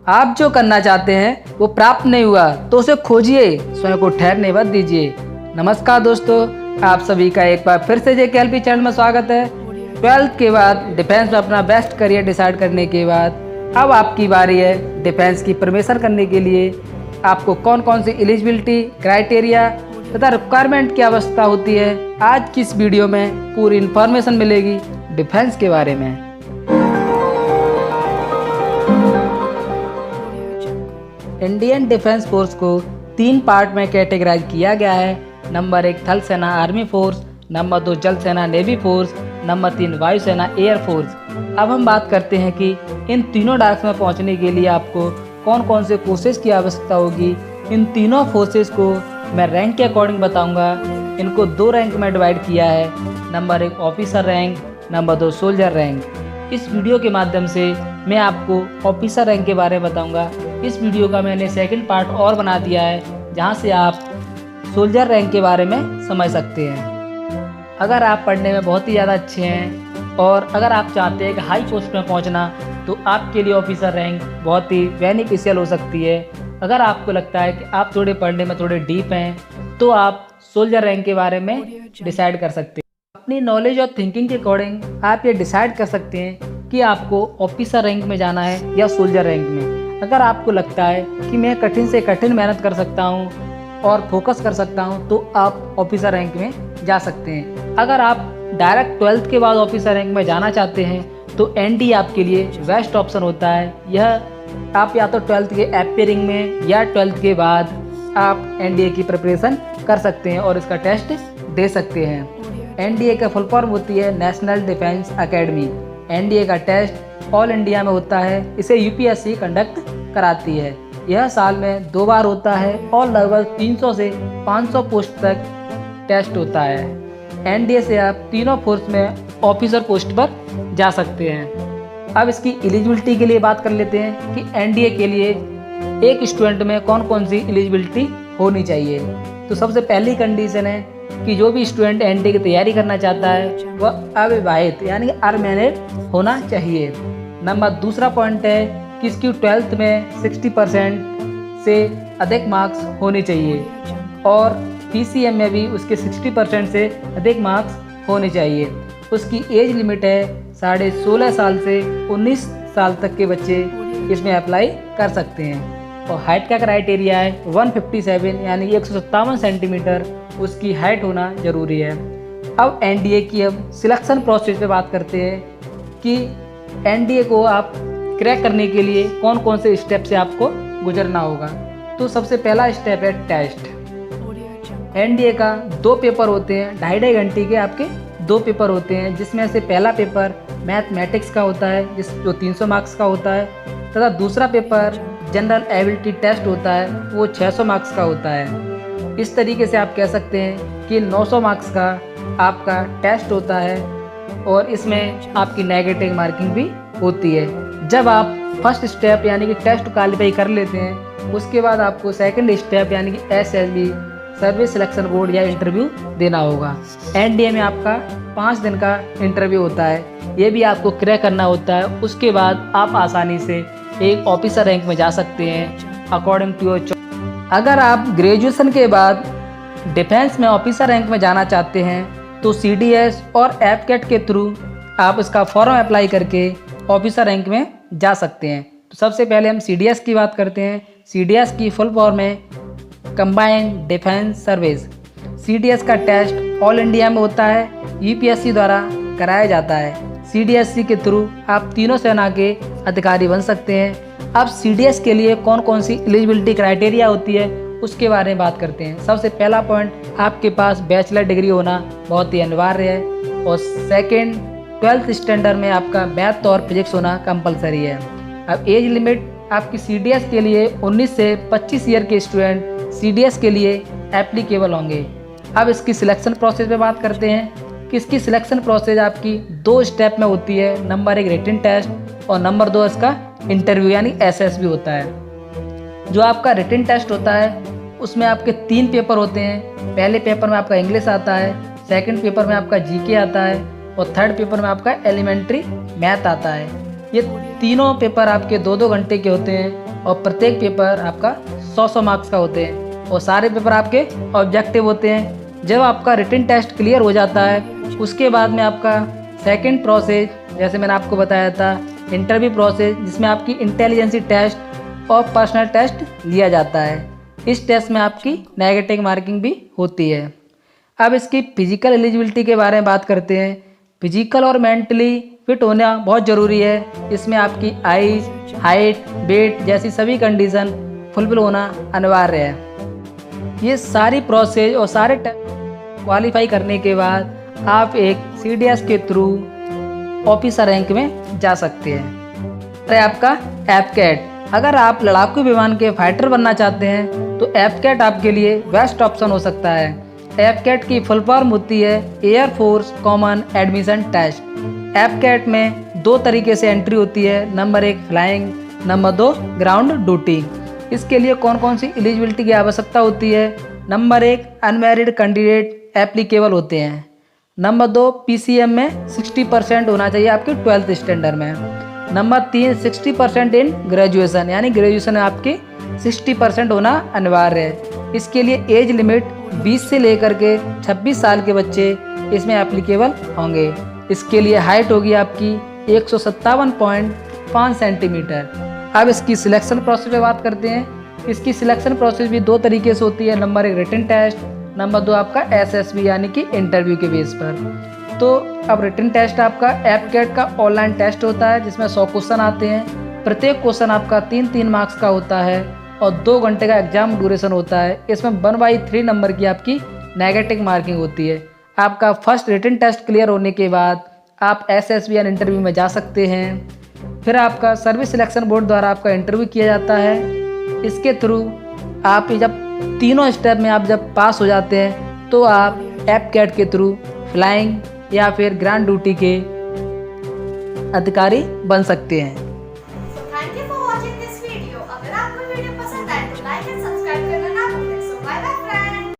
आप जो करना चाहते हैं वो प्राप्त नहीं हुआ तो उसे खोजिए, स्वयं को ठहरने मत दीजिए। नमस्कार दोस्तों, आप सभी का एक बार फिर से JKLP चैनल में स्वागत है। 12th के बाद डिफेंस में अपना बेस्ट करियर डिसाइड करने के बाद अब आपकी बारी है डिफेंस की प्रिपरेशन करने के लिए आपको कौन कौन सी एलिजिबिलिटी क्राइटेरिया तथा रिक्वायरमेंट की आवश्यकता होती है। आज की इस वीडियो में पूरी इन्फॉर्मेशन मिलेगी डिफेंस के बारे में। इंडियन डिफेंस फोर्स को 3 पार्ट में कैटेगराइज किया गया है। नंबर 1 थल सेना आर्मी फोर्स, नंबर 2 जल सेना नेवी फोर्स, नंबर 3 वायु सेना एयर फोर्स। अब हम बात करते हैं कि इन तीनों डार्क्स में पहुंचने के लिए आपको कौन कौन से कोर्सेज की आवश्यकता होगी। इन तीनों फोर्सेज को मैं रैंक के अकॉर्डिंग बताऊंगा। इनको 2 रैंक में डिवाइड किया है। Number 1 officer rank, number 2 soldier rank. इस वीडियो के माध्यम से मैं आपको ऑफिसर रैंक के बारे में बताऊंगा। इस वीडियो का मैंने सेकंड पार्ट और बना दिया है जहां से आप सोल्जर रैंक के बारे में समझ सकते हैं। अगर आप पढ़ने में बहुत ही ज़्यादा अच्छे हैं और अगर आप चाहते हैं कि हाई पोस्ट में पहुंचना तो आपके लिए ऑफिसर रैंक बहुत ही बेनिफिशियल हो सकती है। अगर आपको लगता है कि आप थोड़े पढ़ने में थोड़े डीप हैं तो आप सोल्जर रैंक के बारे में डिसाइड कर सकते हैं। अपनी नॉलेज और थिंकिंग के अकॉर्डिंग आप ये डिसाइड कर सकते हैं कि आपको ऑफिसर रैंक में जाना है या सोल्जर रैंक में। अगर आपको लगता है कि मैं कठिन से कठिन मेहनत कर सकता हूँ और फोकस कर सकता हूँ तो आप ऑफिसर रैंक में जा सकते हैं। अगर आप डायरेक्ट 12th के बाद ऑफिसर रैंक में जाना चाहते हैं तो ND आपके लिए बेस्ट ऑप्शन होता है। यह आप या तो 12th के एपियरिंग में या 12th के बाद आप NDA की प्रिपरेशन कर सकते हैं और इसका टेस्ट दे सकते हैं। NDA का फुल फॉर्म होती है नेशनल डिफेंस एकेडमी। NDA का टेस्ट ऑल इंडिया में होता है। इसे UPSC कंडक्ट कराती है। यह साल में 2 बार होता है और लगभग 300 से 500 पोस्ट तक टेस्ट होता है। NDA से आप तीनों फोर्स में ऑफिसर पोस्ट पर जा सकते हैं। अब इसकी एलिजिबिलिटी के लिए बात कर लेते हैं कि NDA के लिए एक स्टूडेंट में कौन कौन सी एलिजिबिलिटी होनी चाहिए। तो सबसे पहली कंडीशन है कि जो भी स्टूडेंट NDA की तैयारी करना चाहता है वह अविवाहित यानी अनमैरिड होना चाहिए। नंबर दूसरा पॉइंट है कि इसकी 12th में 60% से अधिक मार्क्स होने चाहिए और PCM में भी उसके 60% से अधिक मार्क्स होने चाहिए। उसकी एज लिमिट है 16.5 साल से 19 साल तक के बच्चे इसमें अप्लाई कर सकते हैं। और हाइट का क्राइटेरिया है 157 यानी 157 सेंटीमीटर उसकी हाइट होना जरूरी है। अब NDA की हम सिलेक्शन प्रोसेस पे बात करते हैं कि NDA को आप क्रैक करने के लिए कौन कौन से स्टेप से आपको गुजरना होगा। तो सबसे पहला स्टेप है टेस्ट। NDA का 2 पेपर होते हैं, 2.5 घंटे के आपके 2 पेपर होते हैं, जिसमें से पहला पेपर मैथमेटिक्स का होता है जो 300 मार्क्स का होता है तथा दूसरा पेपर जनरल एबिलिटी टेस्ट होता है वो 600 मार्क्स का होता है। इस तरीके से आप कह सकते हैं कि 900 मार्क्स का आपका टेस्ट होता है और इसमें आपकी नेगेटिव मार्किंग भी होती है। जब आप फर्स्ट स्टेप यानी कि टेस्ट क्वालिफाई कर लेते हैं उसके बाद आपको सेकंड स्टेप यानी कि SSB सर्विस सिलेक्शन बोर्ड या इंटरव्यू देना होगा। NDA में आपका 5 दिन का इंटरव्यू होता है, ये भी आपको क्रैक करना होता है। उसके बाद आप आसानी से एक ऑफिसर रैंक में जा सकते हैं अकॉर्डिंग टू योर चॉइस। अगर आप ग्रेजुएशन के बाद डिफेंस में ऑफिसर रैंक में जाना चाहते हैं तो CDS और APCAT के थ्रू आप इसका फॉर्म अप्लाई करके ऑफिसर रैंक में जा सकते हैं। तो सबसे पहले हम CDS की बात करते हैं। CDS की फुल फॉर्म है कंबाइंड डिफेंस सर्विस। CDS का टेस्ट ऑल इंडिया में होता है, UPSC द्वारा कराया जाता है। CDSC के थ्रू आप तीनों सेना के अधिकारी बन सकते हैं। अब CDS के लिए कौन कौन सी एलिजिबिलिटी क्राइटेरिया होती है उसके बारे में बात करते हैं। सबसे पहला पॉइंट आपके पास बैचलर डिग्री होना बहुत ही अनिवार्य है और सेकेंड 12th स्टैंडर्ड में आपका मैथ और फिजिक्स होना कंपलसरी है। अब एज लिमिट आपकी CDS के लिए 19 से 25 ईयर के स्टूडेंट CDS के लिए एप्लीकेबल होंगे। अब इसकी सिलेक्शन प्रोसेस पे बात करते हैं कि इसकी सिलेक्शन प्रोसेस आपकी 2 स्टेप में होती है। नंबर 1 रिटन टेस्ट और नंबर 2 इसका इंटरव्यू यानी SSB होता है। जो आपका रिटन टेस्ट होता है उसमें आपके 3 पेपर होते हैं। पहले पेपर में आपका इंग्लिश आता है, सेकंड पेपर में आपका GK आता है और थर्ड पेपर में आपका एलिमेंट्री मैथ आता है। ये तीनों पेपर आपके 2-2 घंटे के होते हैं और प्रत्येक पेपर आपका 100-100 मार्क्स का होते हैं और सारे पेपर आपके ऑब्जेक्टिव होते हैं। जब आपका रिटन टेस्ट क्लियर हो जाता है उसके बाद में आपका सेकंड प्रोसेस, जैसे मैंने आपको बताया था, इंटरव्यू प्रोसेस, जिसमें आपकी इंटेलिजेंसी टेस्ट और पर्सनल टेस्ट लिया जाता है। इस टेस्ट में आपकी नेगेटिव मार्किंग भी होती है। अब इसकी फिजिकल एलिजिबिलिटी के बारे में बात करते हैं। फिजिकल और मेंटली फिट होना बहुत ज़रूरी है। इसमें आपकी आइज, हाइट, वेट जैसी सभी कंडीशन फुलफिल होना अनिवार्य है। ये सारी प्रोसेस और सारे क्वालिफाई करने के बाद आप एक CDS के थ्रू ऑफिसर रैंक में जा सकते हैं। अरे आपका एफकेट, अगर आप लड़ाकू विमान के फाइटर बनना चाहते हैं तो एफकेट आपके लिए बेस्ट ऑप्शन हो सकता है। एफकेट की फुल फॉर्म होती है air force common admission test. AFCAT में 2 तरीके से एंट्री होती है, number 1 flying, number 2 ground duty. इसके लिए कौन कौन सी एलिजिबिलिटी की आवश्यकता होती है? नंबर 1 अनमैरिड कैंडिडेट एप्लीकेबल होते हैं। नंबर 2 PCM में 60% होना चाहिए आपके 12th स्टैंडर्ड में। नंबर 3 60% इन ग्रेजुएशन, यानी ग्रेजुएशन में आपकी 60% होना अनिवार्य है। इसके लिए एज लिमिट 20 से लेकर के 26 साल के बच्चे इसमें एप्लीकेबल होंगे। इसके लिए हाइट होगी आपकी 157.5 सेंटीमीटर। अब इसकी सिलेक्शन प्रोसेस पे बात करते हैं। इसकी सिलेक्शन प्रोसेस भी 2 तरीके से होती है, नंबर 1 रिटन टेस्ट, नंबर 2 आपका SSB यानी कि इंटरव्यू के बेस पर। तो अब रिटन टेस्ट आपका एफकेट का ऑनलाइन टेस्ट होता है जिसमें 100 क्वेश्चन आते हैं। प्रत्येक क्वेश्चन आपका 3-3 मार्क्स का होता है और 2 घंटे का एग्जाम ड्यूरेशन होता है। इसमें 1/3 नंबर की आपकी नेगेटिव मार्किंग होती है। आपका फर्स्ट रिटन टेस्ट क्लियर होने के बाद आप SSB या इंटरव्यू में जा सकते हैं। फिर आपका सर्विस सिलेक्शन बोर्ड द्वारा आपका इंटरव्यू किया जाता है। इसके थ्रू आप जब तीनों स्टेप में आप जब पास हो जाते हैं तो आप एफकेट के थ्रू फ्लाइंग या फिर ग्रांड ड्यूटी के अधिकारी बन सकते हैं। Thank you for watching this video. अगर आपको वीडियो पसंद आए तो लाइक एंड